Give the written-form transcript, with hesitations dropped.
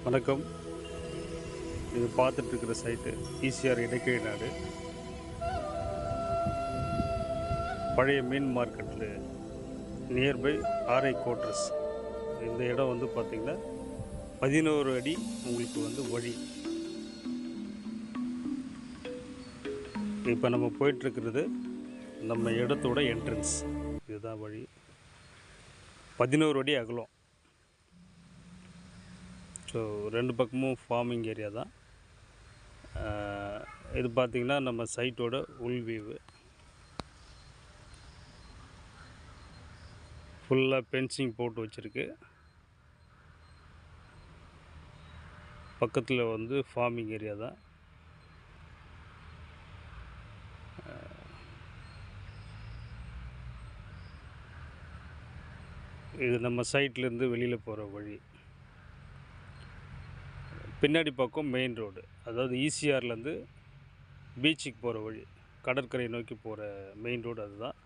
வணக்கம். இது பார்த்துட்ருக்கிற site ECR Idaikazhi நாடு. பழைய மீன் மார்க்கெட்டில் நியர்பை ஆர்ஐ குவார்ட்டர்ஸ். இந்த இடம் வந்து பார்த்திங்கன்னா 11 அடி உங்களுக்கு வந்து வழி. இப்போ நம்ம போயிட்டுருக்கிறது நம்ம இடத்தோட என்ட்ரன்ஸ். இதுதான் வழி. 11 அடி அகலம். ஸோ 2 பக்கமும் ஃபார்மிங் ஏரியா தான். இது பார்த்திங்கன்னா நம்ம சைட்டோட உள் வியூவு. ஃபுல்லாக ஃபென்சிங் போட்டு வச்சுருக்கு. பக்கத்தில் வந்து ஃபார்மிங் ஏரியா தான். இது நம்ம சைட்லேருந்து வெளியில் போகிற வழி. பின்னாடி பக்கம் மெயின் ரோடு, அதாவது ஈசிஆர்லேருந்து பீச்சுக்கு போகிற வழி, கடற்கரை நோக்கி போகிற மெயின் ரோடு அதுதான்.